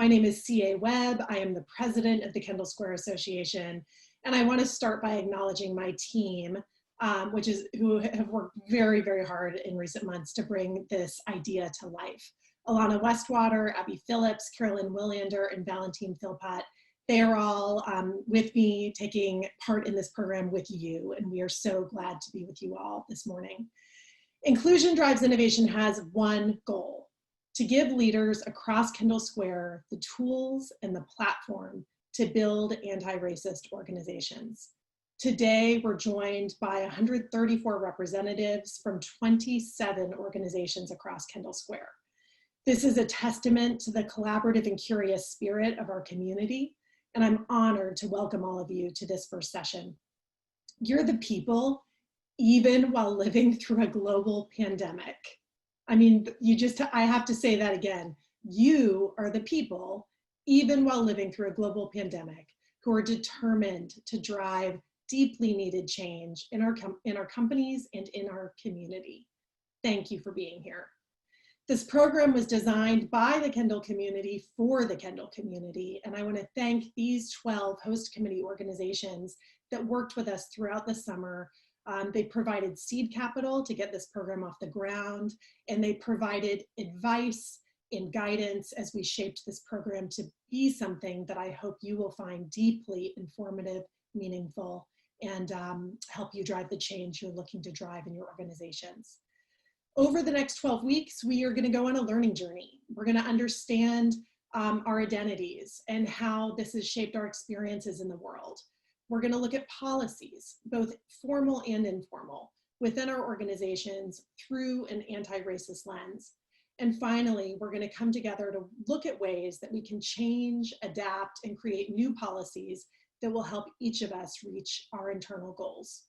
My name is C.A. Webb. I am the president of the Kendall Square Association. And I want to start by acknowledging my team, who have worked very, very hard in recent months to bring this idea to life. Alana Westwater, Abby Phillips, Carolyn Willander, and Valentine Philpott. They are all with me taking part in this program with you, and we are so glad to be with you all this morning. Inclusion Drives Innovation has one goal: to give leaders across Kendall Square the tools and the platform to build anti-racist organizations. Today, we're joined by 134 representatives from 27 organizations across Kendall Square. This is a testament to the collaborative and curious spirit of our community, and I'm honored to welcome all of you to this first session. You're the people, even while living through a global pandemic. I mean, I have to say that again. You are the people, even while living through a global pandemic, who are determined to drive deeply needed change in our companies and in our community. Thank you for being here. This program was designed by the Kendall community for the Kendall community, and I want to thank these 12 host committee organizations that worked with us throughout the summer. They provided seed capital to get this program off the ground, and they provided advice and guidance as we shaped this program to be something that I hope you will find deeply informative, meaningful, and help you drive the change you're looking to drive in your organizations. Over the next 12 weeks, we are going to go on a learning journey. We're going to understand our identities and how this has shaped our experiences in the world. We're going to look at policies, both formal and informal, within our organizations through an anti-racist lens. And finally, we're going to come together to look at ways that we can change, adapt, and create new policies that will help each of us reach our internal goals.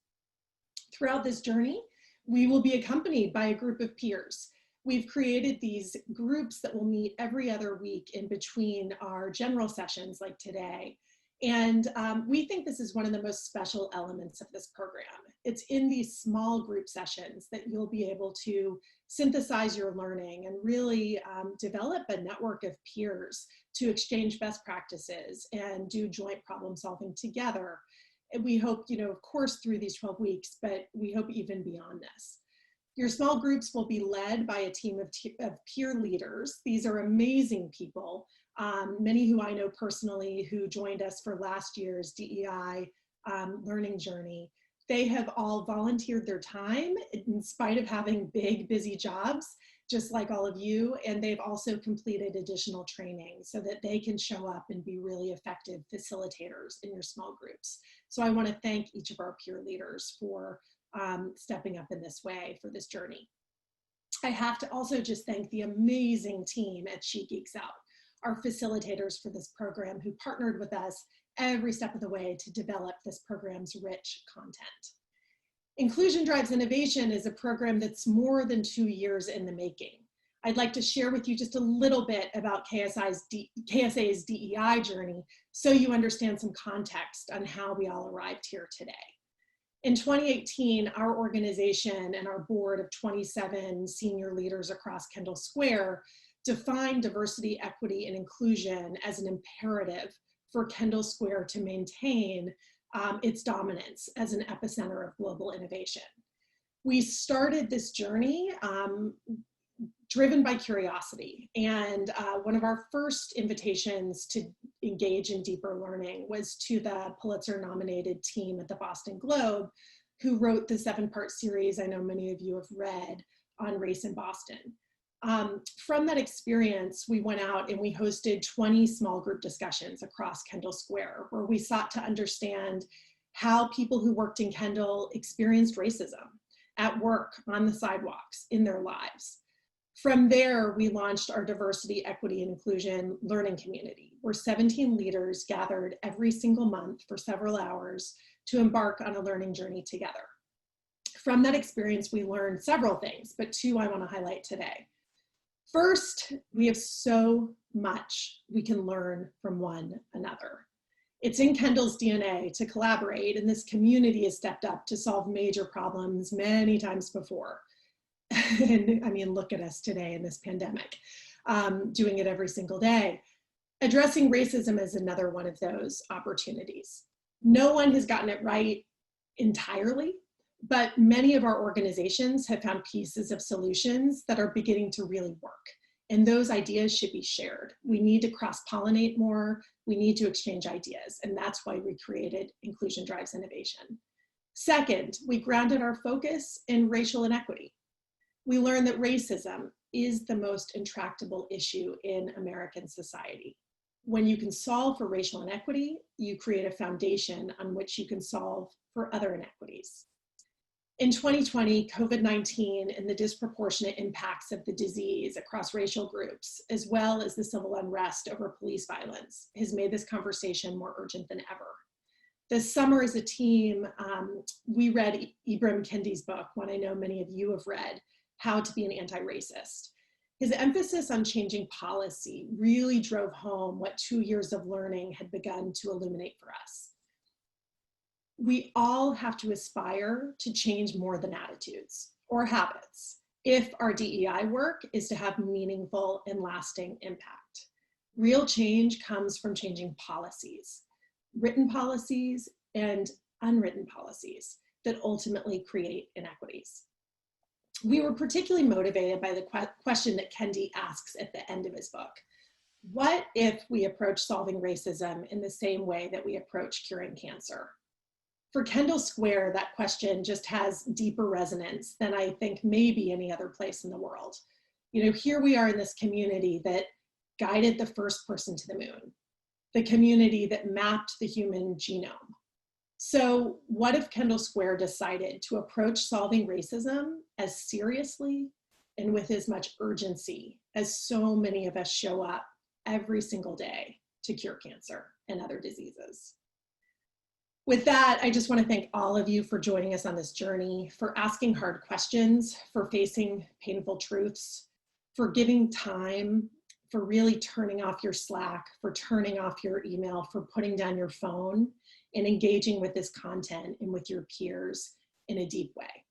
Throughout this journey, we will be accompanied by a group of peers. We've created these groups that will meet every other week in between our general sessions like today. And we think this is one of the most special elements of this program. It's in these small group sessions that you'll be able to synthesize your learning and really develop a network of peers to exchange best practices and do joint problem solving together. And we hope, of course, through these 12 weeks, but we hope even beyond this. Your small groups will be led by a team of peer leaders. These are amazing people, many who I know personally who joined us for last year's DEI learning journey. They have all volunteered their time in spite of having big, busy jobs, just like all of you, and they've also completed additional training so that they can show up and be really effective facilitators in your small groups. So I want to thank each of our peer leaders for stepping up in this way for this journey. I have to also just thank the amazing team at She Geeks Out, our facilitators for this program, who partnered with us every step of the way to develop this program's rich content. Inclusion Drives Innovation is a program that's more than 2 years in the making. I'd like to share with you just a little bit about KSA's DEI journey so you understand some context on how we all arrived here today. In 2018, our organization and our board of 27 senior leaders across Kendall Square defined diversity, equity, and inclusion as an imperative for Kendall Square to maintain its dominance as an epicenter of global innovation. We started this journey driven by curiosity, and one of our first invitations to engage in deeper learning was to the Pulitzer-nominated team at the Boston Globe, who wrote the 7-part series I know many of you have read on race in Boston. From that experience, we went out and we hosted 20 small group discussions across Kendall Square, where we sought to understand how people who worked in Kendall experienced racism at work, on the sidewalks, in their lives. From there, we launched our diversity, equity, and inclusion learning community, where 17 leaders gathered every single month for several hours to embark on a learning journey together. From that experience, we learned several things, but 2 I want to highlight today. First, we have so much we can learn from one another. It's in Kendall's DNA to collaborate, and this community has stepped up to solve major problems many times before. And I mean, look at us today in this pandemic, doing it every single day. Addressing racism is another one of those opportunities. No one has gotten it right entirely, but many of our organizations have found pieces of solutions that are beginning to really work. And those ideas should be shared. We need to cross-pollinate more. We need to exchange ideas. And that's why we created Inclusion Drives Innovation. Second, we grounded our focus in racial inequity. We learned that racism is the most intractable issue in American society. When you can solve for racial inequity, you create a foundation on which you can solve for other inequities. In 2020, COVID-19 and the disproportionate impacts of the disease across racial groups, as well as the civil unrest over police violence, has made this conversation more urgent than ever. This summer as a team, we read Ibram Kendi's book, one I know many of you have read, How to Be an Anti-Racist. His emphasis on changing policy really drove home what 2 years of learning had begun to illuminate for us. We all have to aspire to change more than attitudes or habits if our DEI work is to have meaningful and lasting impact. Real change comes from changing policies, written policies and unwritten policies that ultimately create inequities. We were particularly motivated by the question that Kendi asks at the end of his book. What if we approach solving racism in the same way that we approach curing cancer? For Kendall Square, that question just has deeper resonance than I think maybe any other place in the world. You know, here we are in this community that guided the first person to the moon, the community that mapped the human genome. So what if Kendall Square decided to approach solving racism as seriously and with as much urgency as so many of us show up every single day to cure cancer and other diseases? With that, I just want to thank all of you for joining us on this journey, for asking hard questions, for facing painful truths, for giving time, for really turning off your Slack, for turning off your email, for putting down your phone and engaging with this content and with your peers in a deep way.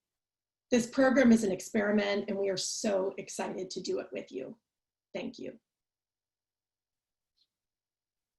This program is an experiment and we are so excited to do it with you. Thank you.